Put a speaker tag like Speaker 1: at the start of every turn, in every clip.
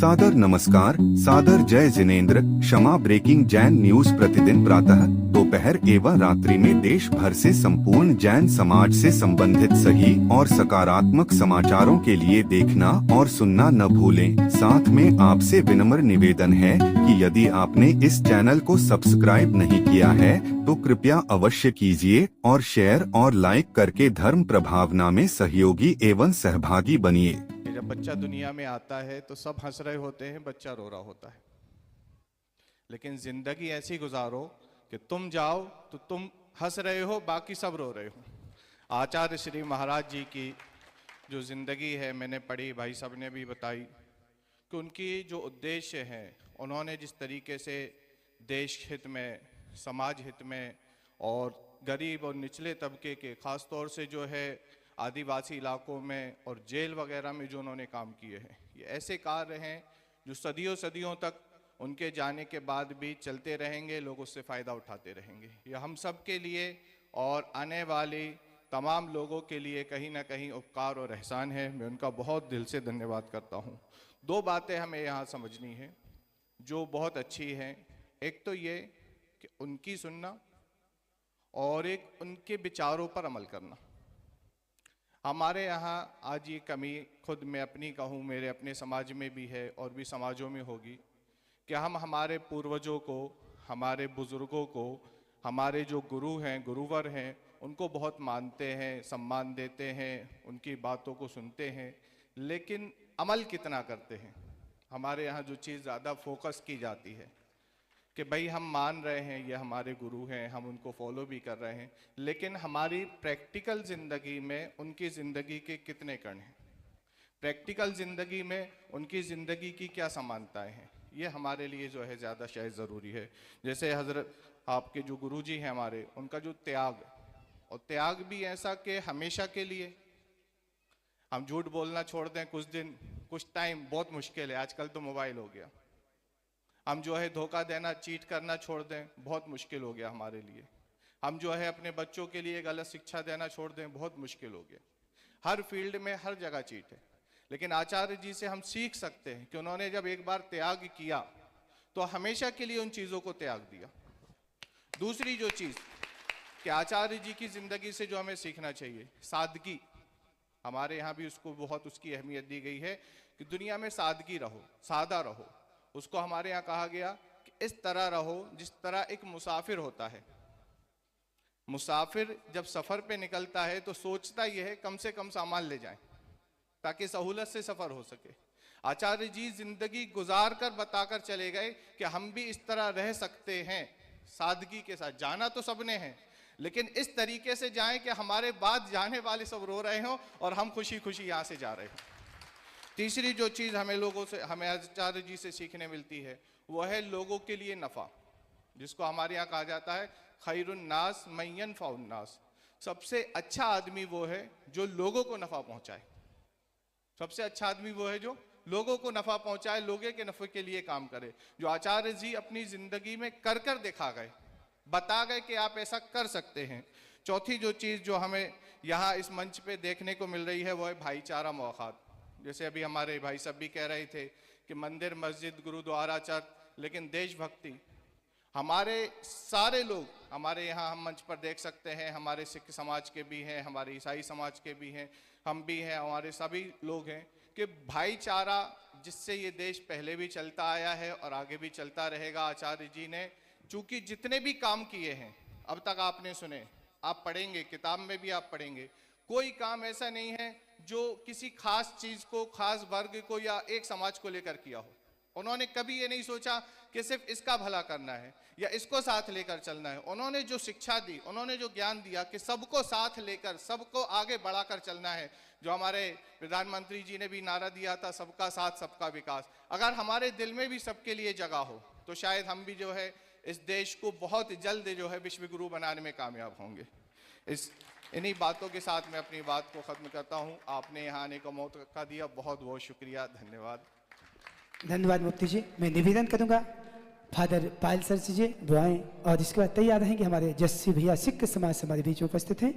Speaker 1: सादर नमस्कार, सादर जय जिनेंद्र। क्षमा ब्रेकिंग जैन न्यूज प्रतिदिन प्रातः, दोपहर एवं रात्रि में देश भर से संपूर्ण जैन समाज से संबंधित सही और सकारात्मक समाचारों के लिए देखना और सुनना न भूलें। साथ में आपसे विनम्र निवेदन है कि यदि आपने इस चैनल को सब्सक्राइब नहीं किया है तो कृपया अवश्य कीजिए और शेयर और लाइक करके धर्म प्रभावना में सहयोगी एवं सहभागी बनिए।
Speaker 2: जब बच्चा दुनिया में आता है तो सब हंस रहे होते हैं, बच्चा रो रहा होता है। लेकिन जिंदगी ऐसी गुजारो कि तुम जाओ तो तुम हंस रहे हो, बाकी सब रो रहे हो। आचार्य श्री महाराज जी की जो जिंदगी है मैंने पढ़ी, भाई साहब ने भी बताई कि उनकी जो उद्देश्य है, उन्होंने जिस तरीके से देश हित में, समाज हित में और गरीब और निचले तबके के, खास तौर से जो है आदिवासी इलाकों में और जेल वगैरह में जो उन्होंने काम किए हैं, ये ऐसे कार्य हैं जो सदियों सदियों तक उनके जाने के बाद भी चलते रहेंगे, लोग उससे फ़ायदा उठाते रहेंगे। ये हम सब के लिए और आने वाली तमाम लोगों के लिए कहीं ना कहीं उपकार और एहसान है। मैं उनका बहुत दिल से धन्यवाद करता हूँ। दो बातें हमें यहाँ समझनी है जो बहुत अच्छी हैं। एक तो ये कि उनकी सुनना और एक उनके विचारों पर अमल करना। हमारे यहाँ आज ये कमी, खुद मैं अपनी कहूँ, मेरे अपने समाज में भी है और भी समाजों में होगी, कि हम हमारे पूर्वजों को, हमारे बुज़ुर्गों को, हमारे जो गुरु हैं, गुरुवर हैं, उनको बहुत मानते हैं, सम्मान देते हैं, उनकी बातों को सुनते हैं, लेकिन अमल कितना करते हैं। हमारे यहाँ जो चीज़ ज़्यादा फोकस की जाती है कि भाई हम मान रहे हैं ये हमारे गुरु हैं, हम उनको फॉलो भी कर रहे हैं, लेकिन हमारी प्रैक्टिकल ज़िंदगी में उनकी ज़िंदगी के कितने कण हैं, प्रैक्टिकल ज़िंदगी में उनकी ज़िंदगी की क्या समानताएं हैं, ये हमारे लिए जो है ज़्यादा शायद ज़रूरी है। जैसे हज़रत आपके जो गुरुजी हैं हमारे, उनका जो त्याग, और त्याग भी ऐसा कि हमेशा के लिए हम झूठ बोलना छोड़ दें कुछ दिन, कुछ टाइम, बहुत मुश्किल है, आजकल तो मोबाइल हो गया। हम जो है धोखा देना, चीट करना छोड़ दें, बहुत मुश्किल हो गया हमारे लिए। हम जो है अपने बच्चों के लिए गलत शिक्षा देना छोड़ दें, बहुत मुश्किल हो गया। हर फील्ड में हर जगह चीट है। लेकिन आचार्य जी से हम सीख सकते हैं कि उन्होंने जब एक बार त्याग किया तो हमेशा के लिए उन चीज़ों को त्याग दिया। दूसरी जो चीज़ कि आचार्य जी की ज़िंदगी से जो हमें सीखना चाहिए, सादगी। हमारे यहाँ भी उसको बहुत उसकी अहमियत दी गई है कि दुनिया में सादगी रहो, सादा रहो। उसको हमारे यहाँ कहा गया कि इस तरह रहो जिस तरह एक मुसाफिर होता है। मुसाफिर जब सफ़र पे निकलता है तो सोचता यह है कम से कम सामान ले जाएं ताकि सहूलत से सफ़र हो सके। आचार्य जी जिंदगी गुजार कर बताकर चले गए कि हम भी इस तरह रह सकते हैं, सादगी के साथ। जाना तो सबने है, लेकिन इस तरीके से जाएं कि हमारे बाद जाने वाले सब रो रहे हों और हम खुशी खुशी यहाँ से जा रहे हों। तीसरी जो चीज़ हमें लोगों से, हमें आचार्य जी से सीखने मिलती है, वो है लोगों के लिए नफ़ा, जिसको हमारे यहाँ कहा जाता है खैरुन्नास मय्यन फ़ाउन्नास। सबसे अच्छा आदमी वो है जो लोगों को नफ़ा पहुँचाए। सबसे अच्छा आदमी वो है जो लोगों को नफ़ा पहुँचाए, लोगों के नफ़े के लिए काम करे, जो आचार्य जी अपनी ज़िंदगी में कर कर दिखा गए, बता गए कि आप ऐसा कर सकते हैं। चौथी जो चीज़ जो हमें यहाँ इस मंच पे देखने को मिल रही है वो है भाईचारा मौक़ात। जैसे अभी हमारे भाई सब भी कह रहे थे कि मंदिर, मस्जिद, गुरुद्वारा, चर्च, लेकिन देशभक्ति। हमारे सारे लोग हमारे यहाँ हम मंच पर देख सकते हैं, हमारे सिख समाज के भी हैं, हमारे ईसाई समाज के भी हैं, हम भी हैं, हमारे सभी लोग हैं, कि भाईचारा जिससे ये देश पहले भी चलता आया है और आगे भी चलता रहेगा। आचार्य जी ने चूँकि जितने भी काम किए हैं अब तक आपने सुने, आप पढ़ेंगे, किताब में भी आप पढ़ेंगे, कोई काम ऐसा नहीं है जो किसी खास चीज़ को, खास वर्ग को या एक समाज को लेकर किया हो। उन्होंने कभी ये नहीं सोचा कि सिर्फ इसका भला करना है या इसको साथ लेकर चलना है। उन्होंने जो शिक्षा दी, उन्होंने जो ज्ञान दिया कि सबको साथ लेकर, सबको आगे बढ़ाकर चलना है। जो हमारे प्रधानमंत्री जी ने भी नारा दिया था, सबका साथ सबका विकास। अगर हमारे दिल में भी सबके लिए जगह हो तो शायद हम भी जो है इस देश को बहुत जल्द जो है विश्व गुरु बनाने में कामयाब होंगे। इन्हीं बातों के साथ मैं अपनी बात को ख़त्म करता हूँ। आपने यहाँ आने का मौका दिया, बहुत बहुत शुक्रिया, धन्यवाद।
Speaker 3: धन्यवाद मुफ्ती जी। मैं निवेदन करूँगा फादर पायल सर जी दुआएं, और इसके बाद तैयार रहेंगे हमारे जस्सी भैया सिख समाज से हमारे बीच उपस्थित हैं।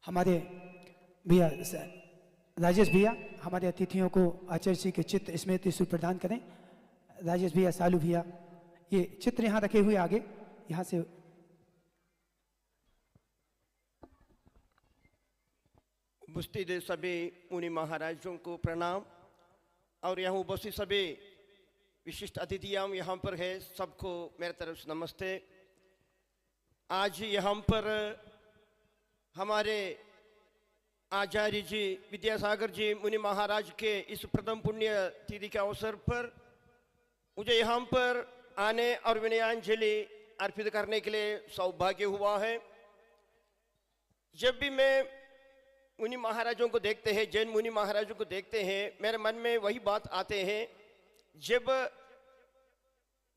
Speaker 3: हमारे भैया राजेश भैया हमारे अतिथियों को आचार्य जी के चित्र स्मृति सूत्र प्रदान करें। राजेश भैया, सालू भैया, ये चित्र यहाँ रखे हुए आगे, यहाँ से
Speaker 4: उपस्थित सभी मुनि महाराजों को प्रणाम और यहाँ उपस्थित सभी विशिष्ट अतिथियां यहाँ पर है, सबको मेरे तरफ से नमस्ते। आज यहाँ पर हमारे आचार्य जी विद्यासागर जी मुनि महाराज के इस प्रथम पुण्य तिथि के अवसर पर मुझे यहाँ पर आने और विनयांजलि अर्पित करने के लिए सौभाग्य हुआ है। जब भी मैं मुनि महाराजों को देखते हैं, जैन मुनि महाराजों को देखते हैं, मेरे मन में वही बात आते हैं, जब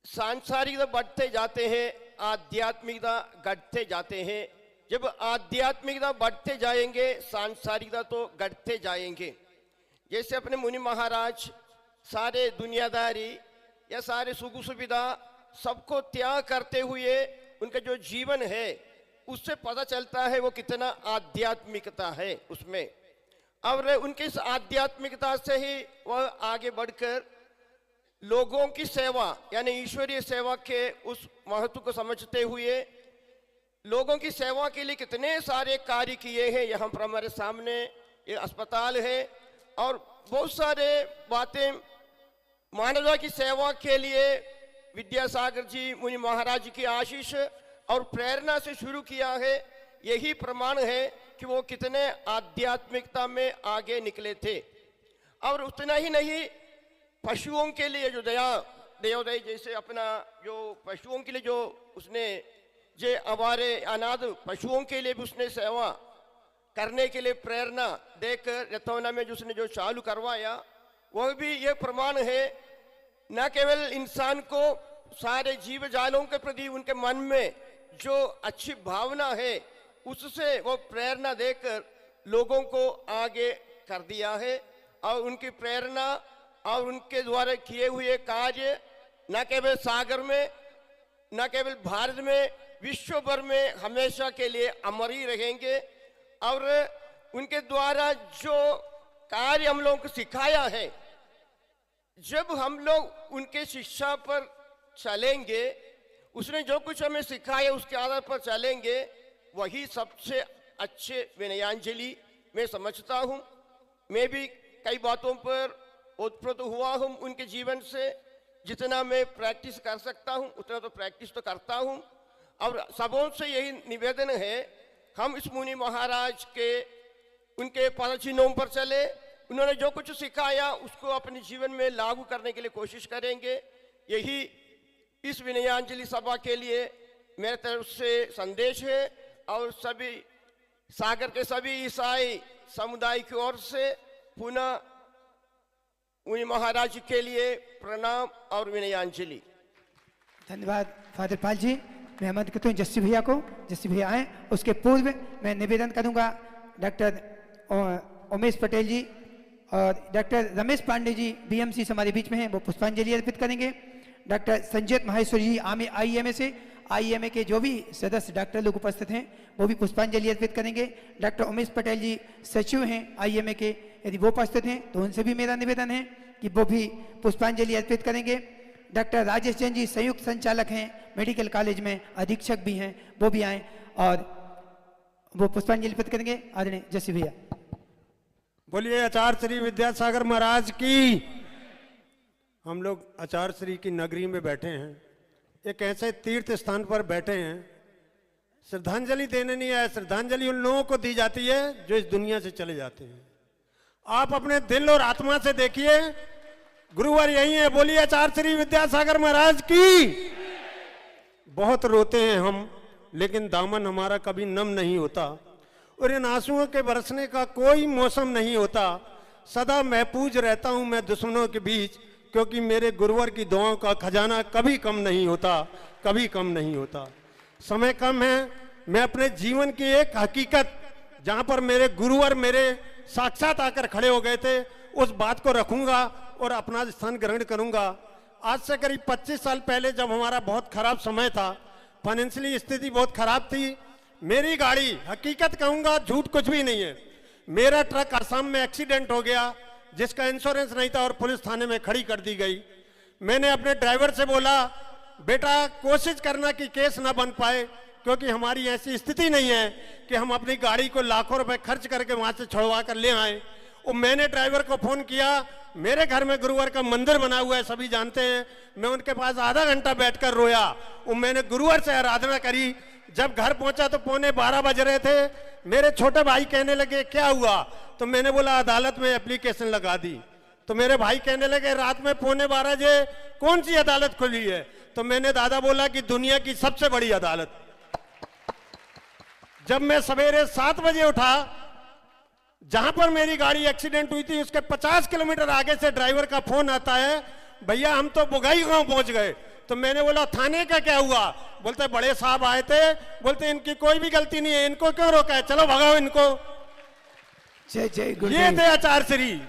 Speaker 4: सांसारिकता बढ़ते जाते हैं आध्यात्मिकता घटते जाते हैं। जब आध्यात्मिकता बढ़ते जाएंगे सांसारिकता तो घटते जाएंगे। जैसे अपने मुनि महाराज सारे दुनियादारी या सारे सुख सुविधा सबको त्याग करते हुए उनका जो जीवन है उससे पता चलता है वो कितना आध्यात्मिकता है उसमें। और उनकी इस आध्यात्मिकता से ही वह आगे बढ़कर लोगों की सेवा यानी ईश्वरीय सेवा के उस महत्व को समझते हुए लोगों की सेवा के लिए कितने सारे कार्य किए हैं। यहाँ पर हमारे सामने ये अस्पताल है और बहुत सारे बातें मानवता की सेवा के लिए विद्यासागर जी मुनि महाराज की आशीष और प्रेरणा से शुरू किया है। यही प्रमाण है कि वो कितने आध्यात्मिकता में आगे निकले थे। और उतना ही नहीं, पशुओं के लिए जो दयोदय जैसे अपना जो पशुओं के लिए जो उसने जे अवारे अनाथ पशुओं के लिए भी उसने सेवा करने के लिए प्रेरणा देकर रतौना में जो उसने जो चालू करवाया, वह भी ये प्रमाण है न केवल इंसान को, सारे जीव जालों के प्रति उनके मन में जो अच्छी भावना है उससे वो प्रेरणा देकर लोगों को आगे कर दिया है। और उनकी प्रेरणा और उनके द्वारा किए हुए कार्य न केवल सागर में, न केवल भारत में, विश्व भर में हमेशा के लिए अमर ही रहेंगे। और उनके द्वारा जो कार्य हम लोगों को सिखाया है, जब हम लोग उनके शिक्षा पर चलेंगे, उसने जो कुछ हमें सिखाया उसके आधार पर चलेंगे, वही सबसे अच्छे विनयांजलि मैं समझता हूँ। मैं भी कई बातों पर ओतप्रोत हुआ हूँ उनके जीवन से। जितना मैं प्रैक्टिस कर सकता हूँ उतना तो प्रैक्टिस तो करता हूँ। और सबों से यही निवेदन है, हम इस मुनि महाराज के उनके पदचिन्हों पर चले, उन्होंने जो कुछ सिखाया उसको अपने जीवन में लागू करने के लिए कोशिश करेंगे। यही इस विनयांजलि सभा के लिए मेरे तरफ से संदेश है। और सभी सागर के सभी ईसाई समुदाय की ओर से पुनः मुनि महाराज के लिए प्रणाम और विनयांजलि।
Speaker 3: धन्यवाद फादर पाल जी। मैं आमंत्रित करता हूँ जस्सी भैया को, जस्सी भैया आए। उसके पूर्व मैं निवेदन करूंगा डॉक्टर उमेश पटेल जी और डॉक्टर रमेश पांडे जी बीएमसी से हमारे बीच में हैं, वो पुष्पांजलि अर्पित करेंगे। डॉक्टर संजय माहेश्वरी जी आईएमए से, आईएमए के जो भी सदस्य डॉक्टर लोग उपस्थित हैं वो भी पुष्पांजलि अर्पित करेंगे। डॉक्टर उमेश पटेल जी सचिव हैं आईएमए के, यदि वो उपस्थित हैं तो उनसे भी मेरा निवेदन है कि वो भी पुष्पांजलि अर्पित करेंगे। डॉक्टर राजेश जैन जी संयुक्त संचालक हैं मेडिकल कॉलेज में, अधीक्षक भी हैं, वो भी आए और वो पुष्पांजलि अर्पित करेंगे। आदरणीय जस्सी भैया।
Speaker 5: बोलिए आचार्य श्री विद्यासागर महाराज की। हम लोग आचार्य श्री की नगरी में बैठे हैं, एक ऐसे तीर्थ स्थान पर बैठे हैं। श्रद्धांजलि देने नहीं आए, श्रद्धांजलि उन लोगों को दी जाती है जो इस दुनिया से चले जाते हैं। आप अपने दिल और आत्मा से देखिए, गुरुवर यही है। बोलिए आचार्य श्री विद्यासागर महाराज की। बहुत रोते हैं हम, लेकिन दामन हमारा कभी नम नहीं होता और इन आंसुओं के बरसने का कोई मौसम नहीं होता। सदा महफूज रहता हूं मैं दुश्मनों के बीच, क्योंकि मेरे गुरुवर की दुआओं का खजाना कभी कम नहीं होता, कभी कम नहीं होता। समय कम है, मैं अपने जीवन की एक हकीकत जहां पर मेरे गुरुवर मेरे साक्षात आकर खड़े हो गए थे उस बात को रखूंगा और अपना स्थान ग्रहण करूंगा। आज से करीब 25 साल पहले जब हमारा बहुत खराब समय था, फाइनेंशियली स्थिति बहुत खराब थी, मेरी गाड़ी, हकीकत कहूंगा झूठ कुछ भी नहीं है, मेरा ट्रक असम में एक्सीडेंट हो गया जिसका इंश्योरेंस नहीं था और पुलिस थाने में खड़ी कर दी गई। मैंने अपने ड्राइवर से बोला, बेटा कोशिश करना कि केस ना बन पाए, क्योंकि हमारी ऐसी स्थिति नहीं है कि हम अपनी गाड़ी को लाखों रुपए खर्च करके वहां से छुड़वा कर ले आए। और मैंने ड्राइवर को फोन किया, मेरे घर में गुरुवार का मंदिर बना हुआ है, सभी जानते हैं। मैं उनके पास आधा घंटा बैठकर रोया और मैंने गुरुवार से आराधना करी। जब घर पहुंचा तो 11:15 बज रहे थे। मेरे छोटे भाई कहने लगे क्या हुआ, तो मैंने बोला अदालत में एप्लीकेशन लगा दी। तो मेरे भाई कहने लगे रात में 11:15 बजे कौन सी अदालत खुली है, तो मैंने दादा बोला कि दुनिया की सबसे बड़ी अदालत। जब मैं सवेरे 7 बजे उठा, जहां पर मेरी गाड़ी एक्सीडेंट हुई थी उसके 50 किलोमीटर आगे से ड्राइवर का फोन आता है, भैया हम तो बुगाई गांव पहुंच गए। तो मैंने बोला थाने का क्या हुआ, बोलते बड़े साहब आए थे, बोलते इनकी कोई भी गलती नहीं है, इनको क्यों रोका है, चलो भगाओ इनको।
Speaker 3: जय जय
Speaker 5: ये
Speaker 3: गुरुदेव।
Speaker 5: थे आचार्य श्री।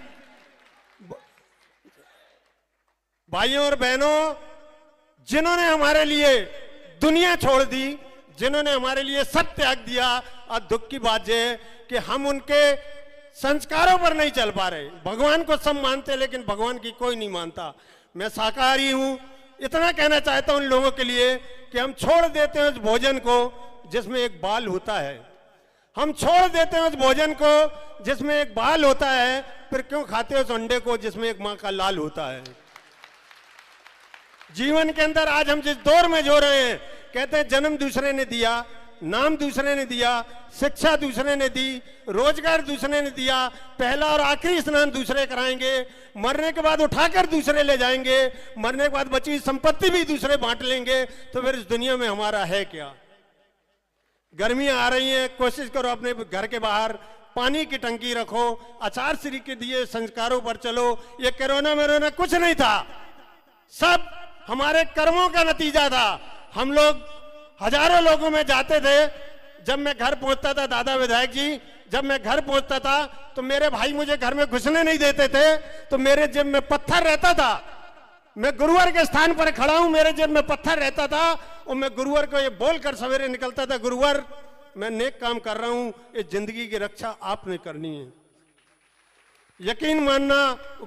Speaker 5: भाइयों और बहनों, जिन्होंने हमारे लिए दुनिया छोड़ दी, जिन्होंने हमारे लिए सब त्याग दिया, और दुख की बात यह है कि हम उनके संस्कारों पर नहीं चल पा रहे। भगवान को सब मानते लेकिन भगवान की कोई नहीं मानता। मैं शाकाहारी हूं, इतना कहना चाहता हूं उन लोगों के लिए कि हम छोड़ देते हैं उस भोजन को जिसमें एक बाल होता है। हम छोड़ देते हैं उस भोजन को जिसमें एक बाल होता है, फिर क्यों खाते हैं उस अंडे को जिसमें एक मां का लाल होता है। जीवन के अंदर आज हम जिस दौर में जो रहे हैं, कहते हैं जन्म दूसरे ने दिया, नाम दूसरे ने दिया, शिक्षा दूसरे ने दी, रोजगार दूसरे ने दिया, पहला और आखिरी स्नान दूसरे कराएंगे, मरने के बाद उठाकर दूसरे ले जाएंगे, मरने के बाद बची संपत्ति भी दूसरे बांट लेंगे, तो फिर इस दुनिया में हमारा है क्या। गर्मियां आ रही हैं, कोशिश करो अपने घर के बाहर पानी की टंकी रखो, आचार्य श्री के दिए संस्कारों पर चलो। ये कोरोना मेरोना कुछ नहीं था, सब हमारे कर्मों का नतीजा था। हम लोग हजारों लोगों में जाते थे। जब मैं घर पहुंचता था, दादा विधायक जी, जब मैं घर पहुंचता था तो मेरे भाई मुझे घर में घुसने नहीं देते थे, तो मेरे जेब में पत्थर रहता था। मैं गुरुवार के स्थान पर खड़ा हूं, मेरे जेब में पत्थर रहता था और मैं गुरुवार को ये बोलकर सवेरे निकलता था, गुरुवार मैं नेक काम कर रहा हूं, ये जिंदगी की रक्षा आपने करनी है। यकीन मानना,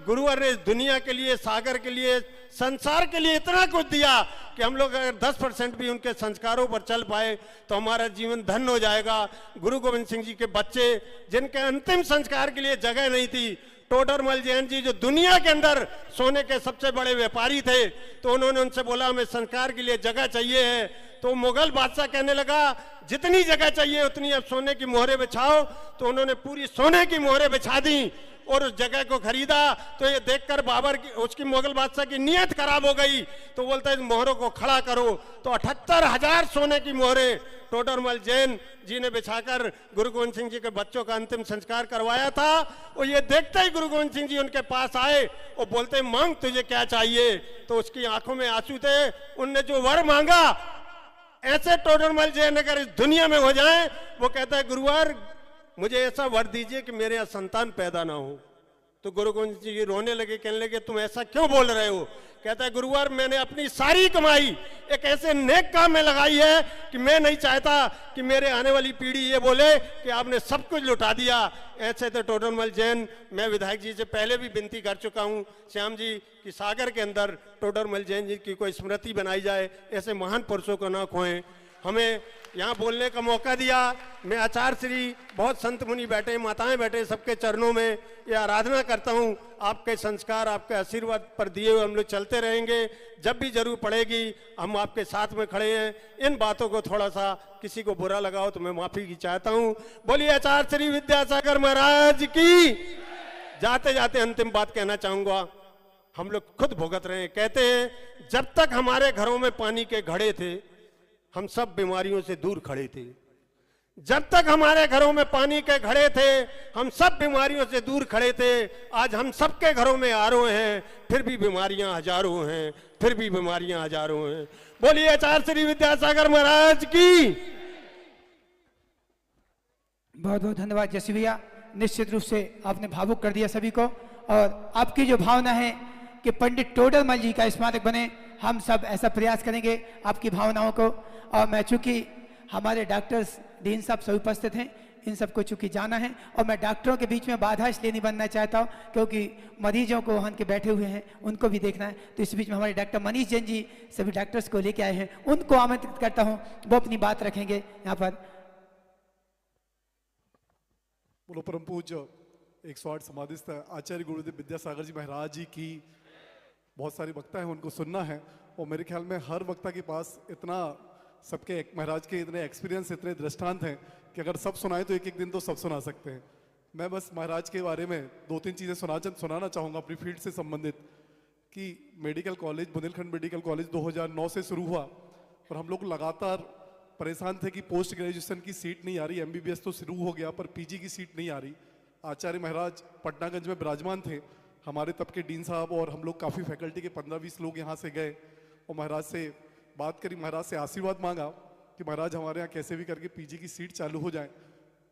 Speaker 5: गुरुवार ने दुनिया के लिए, सागर के लिए, संसार के लिए इतना कुछ दिया कि हम लोग अगर 10% भी उनके संस्कारों पर चल पाए तो हमारा जीवन धन्य हो जाएगा। गुरु गोविंद सिंह जी के बच्चे जिनके अंतिम संस्कार के लिए जगह नहीं थी, टोडरमल जैन जी जो दुनिया के अंदर सोने के सबसे बड़े व्यापारी थे, तो उन्होंने उनसे बोला हमें संस्कार के लिए जगह चाहिए है। तो मुगल बादशाह कहने लगा जितनी जगह चाहिए उतनी अब सोने की मोहरें बिछाओ। तो उन्होंने पूरी सोने की मोहरें बिछा दी और उस जगह को खरीदा। तो ये देखकर बाबर की, उसकी मुगल बादशाह की नीयत खराब हो गई, तो बोलता है मोहरों को खड़ा करो। तो 78,000 सोने की मोहरें टोडरमल जैन जी ने बिछाकर गुरु गोविंद सिंह जी के बच्चों का अंतिम संस्कार करवाया था। और ये देखते ही गुरु गोविंद सिंह जी उनके पास आए और बोलते मांग तुझे क्या चाहिए। तो उसकी आंखों में आंसू थे, उनने जो वर मांगा, ऐसे टोडरमल जैन अगर इस दुनिया में हो जाए, वो कहता है गुरुवार मुझे ऐसा वर दीजिए कि मेरे यहाँ संतान पैदा ना हो। तो गुरु गोविंद जी रोने लगे, कहने लगे तुम ऐसा क्यों बोल रहे हो। कहता है गुरुवार मैंने अपनी सारी कमाई एक ऐसे नेक काम में लगाई है कि मैं नहीं चाहता कि मेरे आने वाली पीढ़ी ये बोले कि आपने सब कुछ लुटा दिया। ऐसे तो टोडरमल जैन, मैं विधायक जी से पहले भी विनती कर चुका हूँ श्याम जी कि सागर के अंदर टोडरमल जैन जी की कोई स्मृति बनाई जाए, ऐसे महान पुरुषों को ना खोएं। हमें यहाँ बोलने का मौका दिया। मैं आचार्य श्री, बहुत संत मुनि बैठे, माताएं बैठे, सबके चरणों में ये आराधना करता हूँ। आपके संस्कार, आपके आशीर्वाद पर दिए हुए हम लोग चलते रहेंगे। जब भी जरूर पड़ेगी हम आपके साथ में खड़े हैं। इन बातों को थोड़ा सा किसी को बुरा लगाओ तो मैं माफी की चाहता हूँ। बोलिए आचार्य श्री विद्यासागर महाराज की। जाते जाते अंतिम बात कहना चाहूंगा, हम लोग खुद भुगत रहे हैं। कहते हैं जब तक हमारे घरों में पानी के घड़े थे हम सब बीमारियों से दूर खड़े थे। जब तक हमारे घरों में पानी के घड़े थे हम सब बीमारियों से दूर खड़े थे। आज हम सबके घरों में आरओ हैं, फिर भी बीमारियां हजारों हैं, फिर भी बीमारियां हजारों हैं। बोलिए आचार्य श्री विद्यासागर महाराज की।
Speaker 3: बहुत बहुत धन्यवाद जैसी भैया, निश्चित रूप से आपने भावुक कर दिया सभी को। और आपकी जो भावना है कि पंडित टोडरमल जी का स्मारक बने, हम सब ऐसा प्रयास करेंगे आपकी भावनाओं को। और मैं चूंकि हमारे डॉक्टर्स डीन साहब सभी उपस्थित हैं, इन सबको चूंकि जाना है। और मैं डॉक्टरों के बीच में बाधा इसलिए नहीं बनना चाहता हूँ क्योंकि मरीजों को वहाँ के बैठे हुए हैं, उनको भी देखना है। तो इस बीच में हमारे डॉक्टर मनीष जैन जी सभी डॉक्टर्स को लेके आए हैं, उनको आमंत्रित करता हूँ, वो अपनी बात रखेंगे यहाँ पर।
Speaker 6: बोलो परम पूज्य 108 समाधिस्थ आचार्य गुरुदेव विद्यासागर जी महाराज जी की बहुत सारी वक्ता है, उनको सुनना है। और मेरे ख्याल में हर वक्ता के पास इतना सबके महाराज के इतने एक्सपीरियंस, इतने दृष्टांत हैं कि अगर सब सुनाए तो एक एक दिन तो सब सुना सकते हैं। मैं बस महाराज के बारे में 2-3 चीज़ें सुनाना चाहूँगा अपनी फील्ड से संबंधित। कि medical college, Bundelkhand medical college 2009 से शुरू हुआ और हम लोग लगातार परेशान थे कि पोस्ट ग्रेजुएशन की सीट नहीं आ रही। MBBS तो शुरू हो गया पर PG की सीट नहीं आ रही। आचार्य महाराज पटनागंज में विराजमान थे, हमारे तब के डीन साहब, और हम लोग काफ़ी फैकल्टी के 15-20 लोग यहाँ से गए और महाराज से बात करी, महाराज से आशीर्वाद मांगा कि महाराज हमारे यहाँ कैसे भी करके PG की सीट चालू हो जाए।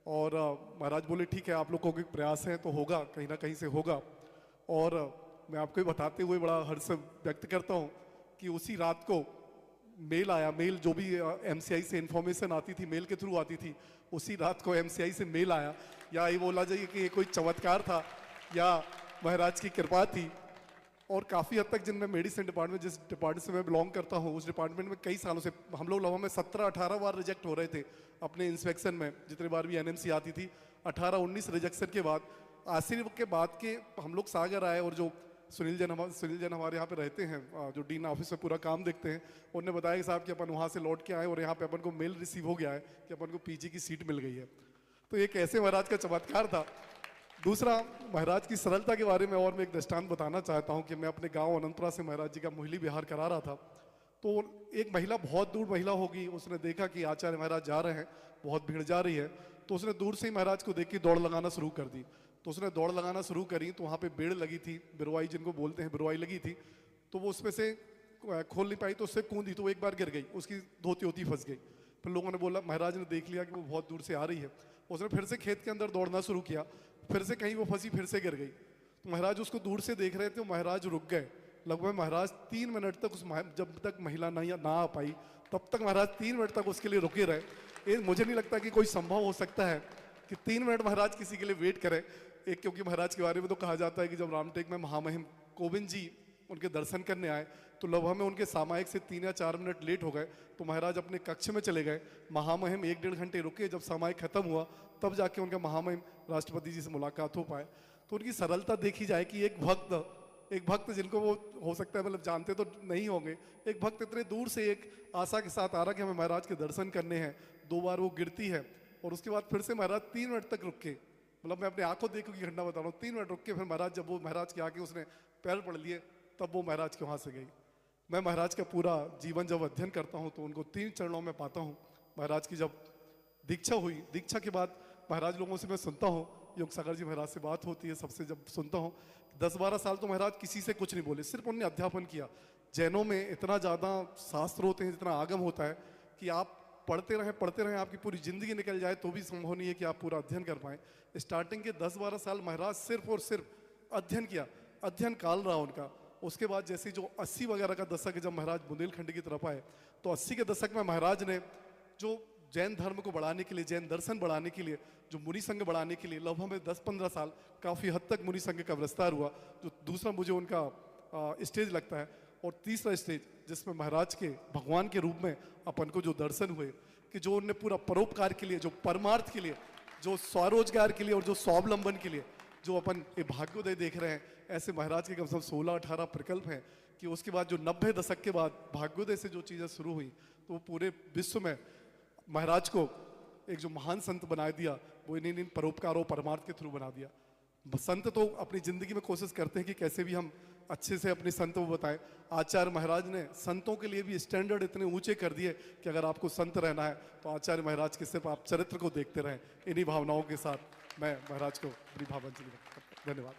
Speaker 6: और महाराज बोले ठीक है, आप लोगों के प्रयास हैं तो होगा, कहीं ना कहीं से होगा। और मैं आपको ये बताते हुए बड़ा हर्ष व्यक्त करता हूँ कि उसी रात को मेल आया। मेल जो भी MCI से इन्फॉर्मेशन आती थी मेल के थ्रू आती थी, उसी रात को MCI से मेल आया। या ये बोला जाए कि ये कोई चमत्कार था या महाराज की कृपा थी। और काफ़ी हद तक जिनमें मेडिसिन डिपार्टमेंट, जिस डिपार्टमेंट से मैं बिलोंग करता हूँ, उस डिपार्टमेंट में कई सालों से हम लोग लगभग में 17-18 बार रिजेक्ट हो रहे थे अपने इंस्पेक्शन में। जितने बार भी NMC आती थी 18-19 रिजेक्शन के बाद, आशीर्वाद के बाद के हम लोग सागर आए। और जो सुनील जैन हमारे यहाँ पे रहते हैं, जो डीन ऑफिस में पूरा काम देखते हैं, उन्होंने बताया कि साहब कि अपन वहाँ से लौट के आए और यहाँ पे अपन को मेल रिसीव हो गया है कि अपन को PG की सीट मिल गई है। तो एक ऐसे महाराज का चमत्कार था। दूसरा, महाराज की सरलता के बारे में और मैं एक दृष्टांत बताना चाहता हूँ कि मैं अपने गांव अनंतपुरा से महाराज जी का मुहली विहार करा रहा था। तो एक महिला, बहुत दूर महिला होगी, उसने देखा कि आचार्य महाराज जा रहे हैं, बहुत भीड़ जा रही है, तो उसने दूर से ही महाराज को देख के दौड़ लगाना शुरू कर दी। तो उसने दौड़ लगाना शुरू करी तो वहाँ पे बेड़ लगी थी, बिरवाई जिनको बोलते हैं, बिरवाई लगी थी। तो वो उसमें से खोल नहीं पाई तो उससे कूदी, तो वो एक बार गिर गई, उसकी धोती होती फंस गई। फिर लोगों ने बोला, महाराज ने देख लिया कि वो बहुत दूर से आ रही है, उसने फिर से खेत के अंदर दौड़ना शुरू किया, फिर से कहीं वो फंसी, फिर से गिर गई। तो महाराज उसको दूर से देख रहे थे, महाराज रुक गए। लगभग महाराज 3 मिनट तक जब तक महिला ना आ पाई तब तक महाराज 3 मिनट तक उसके लिए रुके रहे। ये मुझे नहीं लगता कि कोई संभव हो सकता है कि 3 मिनट महाराज किसी के लिए वेट करें। एक, क्योंकि महाराज के बारे में तो कहा जाता है कि जब रामटेक में महामहिम कोविंद जी उनके दर्शन करने आए तो लगभग में उनके सामायिक से 3 या 4 मिनट लेट हो गए, तो महाराज अपने कक्ष में चले गए। महामहिम 1-1.5 घंटे रुके, जब सामायिक खत्म हुआ तब जाके उनका महामहिम राष्ट्रपति जी से मुलाकात हो पाए। तो उनकी सरलता देखी जाए कि एक भक्त जिनको वो हो सकता है मतलब जानते तो नहीं होंगे, एक भक्त इतने दूर से एक आशा के साथ आ रहा कि हमें महाराज के दर्शन करने हैं। 2 बार वो गिरती है और उसके बाद फिर से महाराज 3 मिनट तक रुक के, मतलब मैं अपने आंखों देखू की घटना बता रहा हूँ, 3 मिनट रुक के फिर महाराज जब वो महाराज के आके उसने पैर पड़ लिए तब वो महाराज के वहाँ से गई। मैं महाराज का पूरा जीवन जब अध्ययन करता हूँ तो उनको 3 चरणों में पाता हूँ। महाराज की जब दीक्षा हुई, दीक्षा के बाद महाराज लोगों से मैं सुनता हूँ, योग सागर जी महाराज से बात होती है, सबसे जब सुनता हूँ 10-12 साल तो महाराज किसी से कुछ नहीं बोले, सिर्फ उन्होंने अध्यापन किया। जैनों में इतना ज़्यादा शास्त्र होते हैं, इतना आगम होता है कि आप पढ़ते रहें, आपकी पूरी ज़िंदगी निकल जाए तो भी संभव नहीं है कि आप पूरा अध्ययन कर पाएँ। स्टार्टिंग के 10-12 साल महाराज सिर्फ और सिर्फ अध्ययन किया, अध्ययन काल रहा उनका। उसके बाद जैसे जो 80 वगैरह का दशक है, जब महाराज बुंदेलखंड की तरफ आए तो 80 के दशक में महाराज ने जो जैन धर्म को बढ़ाने के लिए, जैन दर्शन बढ़ाने के लिए, जो मुनि संघ बढ़ाने के लिए लगभग में 10-15 साल काफ़ी हद तक मुनि संघ का विस्तार हुआ, जो दूसरा मुझे उनका स्टेज लगता है। और तीसरा स्टेज जिसमें महाराज के भगवान के रूप में अपन को जो दर्शन हुए कि जो उनने पूरा परोपकार के लिए, जो परमार्थ के लिए, जो स्वरोजगार के लिए और जो स्वावलंबन के लिए जो अपन ये भाग्योदय देख रहे हैं, ऐसे महाराज के कम से कम 16-18 प्रकल्प हैं कि उसके बाद जो 90 दशक के बाद भाग्योदय से जो चीज़ें शुरू हुई तो वो पूरे विश्व में महाराज को एक जो महान संत बना दिया, वो इन परोपकार और परमार्थ के थ्रू बना दिया। संत तो अपनी ज़िंदगी में कोशिश करते हैं कि कैसे भी हम अच्छे से अपने संत को बताएं। आचार्य महाराज ने संतों के लिए भी स्टैंडर्ड इतने ऊंचे कर दिए कि अगर आपको संत रहना है तो आचार्य महाराज के सिर्फ आप चरित्र को देखते रहें। इन्हीं भावनाओं के साथ मैं महाराज को अपनी भावांजलि व्यक्त करता हूं। धन्यवाद।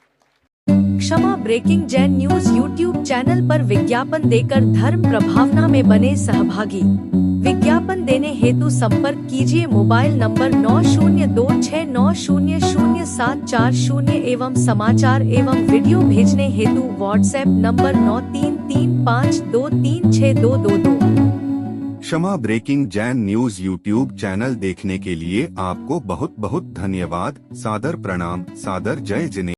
Speaker 7: Kshama breaking Jain news YouTube channel पर विज्ञापन देकर धर्म प्रभावना में बने सहभागी। विज्ञापन देने हेतु संपर्क कीजिए मोबाइल नंबर 9026900740 एवं समाचार एवं वीडियो भेजने हेतु WhatsApp number 9335236222।
Speaker 1: Kshama breaking Jain news YouTube channel देखने के लिए आपको बहुत बहुत धन्यवाद। सादर प्रणाम, सादर जय जिनेंद्र।